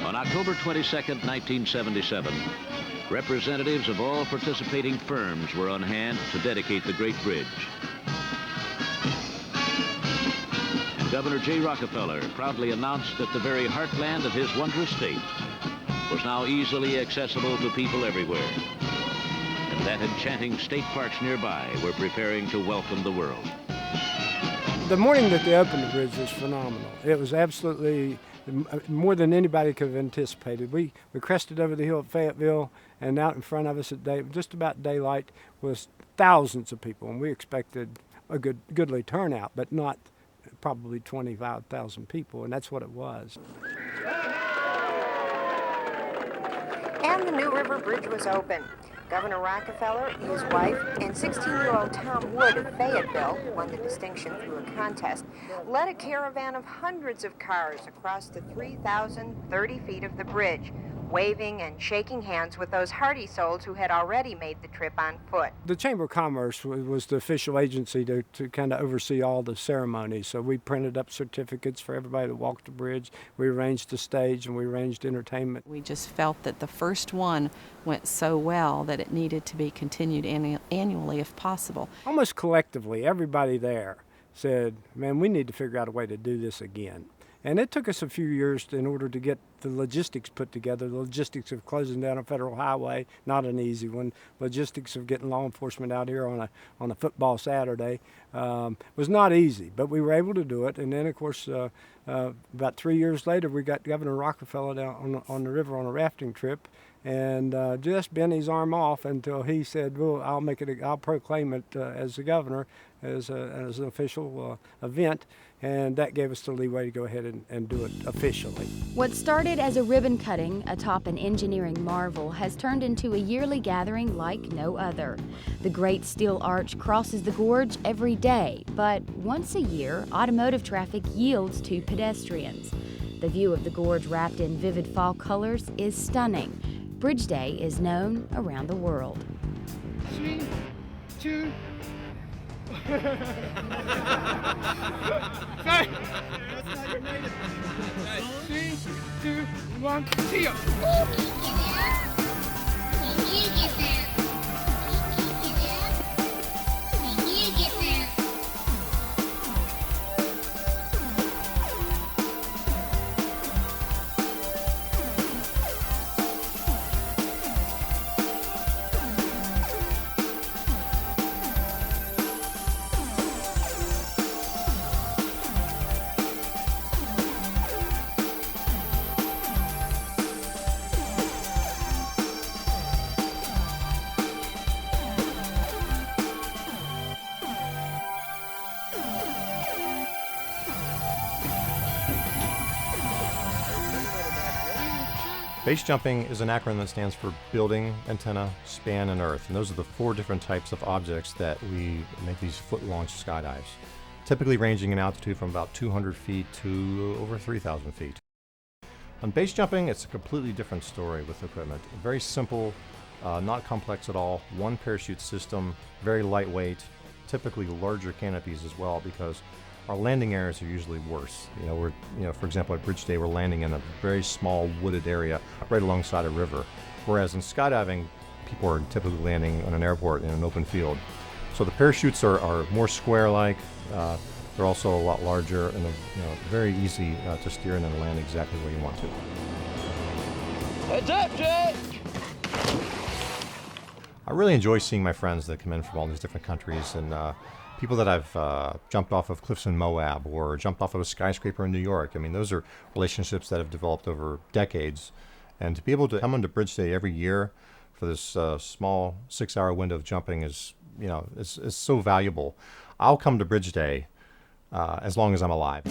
On October 22nd, 1977, representatives of all participating firms were on hand to dedicate the Great Bridge. And Governor J. Rockefeller proudly announced that the very heartland of his wondrous state was now easily accessible to people everywhere. And that enchanting state parks nearby were preparing to welcome the world. The morning that they opened the bridge was phenomenal. It was absolutely more than anybody could have anticipated. We crested over the hill at Fayetteville, and out in front of us at just about daylight was thousands of people, and we expected a goodly turnout, but not probably 25,000 people, and that's what it was. And the New River Bridge was open. Governor Rockefeller, his wife, and 16-year-old Tom Wood of Fayetteville, who won the distinction through a contest, led a caravan of hundreds of cars across the 3,030 feet of the bridge, waving and shaking hands with those hardy souls who had already made the trip on foot. The Chamber of Commerce was the official agency to kind of oversee all the ceremonies. So we printed up certificates for everybody that walked the bridge. We arranged the stage and we arranged entertainment. We just felt that the first one went so well that it needed to be continued annually if possible. Almost collectively, everybody there said, man, we need to figure out a way to do this again. And it took us a few years in order to get the logistics put together. The logistics of closing down a federal highway, not an easy one. Logistics of getting law enforcement out here on a football Saturday was not easy, but we were able to do it. And then, of course, about 3 years later, we got Governor Rockefeller down on the river on a rafting trip, and just bent his arm off until he said, well, I'll proclaim it as the governor, as an official event. And that gave us the leeway to go ahead and do it officially. What started as a ribbon cutting atop an engineering marvel has turned into a yearly gathering like no other. The Great Steel Arch crosses the gorge every day, but once a year, automotive traffic yields to pedestrians. The view of the gorge wrapped in vivid fall colors is stunning. Bridge Day is known around the world. 3, 2, Sorry. That's not your native. 3, 2, 1, see ya. Base jumping is an acronym that stands for building, antenna, span, and earth. And those are the 4 different types of objects that we make these foot-launched skydives, typically ranging in altitude from about 200 feet to over 3,000 feet. On base jumping, it's a completely different story with equipment. Very simple, not complex at all. One parachute system, very lightweight, typically larger canopies as well, because our landing areas are usually worse. For example, at Bridge Day, we're landing in a very small wooded area right alongside a river. Whereas in skydiving, people are typically landing on an airport in an open field. So the parachutes are more square-like. They're also a lot larger and very easy to steer in and land exactly where you want to. Heads up, Jay! I really enjoy seeing my friends that come in from all these different countries, and people that I've jumped off of cliffs in Moab or jumped off of a skyscraper in New York. I mean, those are relationships that have developed over decades. And to be able to come into Bridge Day every year for this small 6-hour window of jumping is so valuable. I'll come to Bridge Day as long as I'm alive.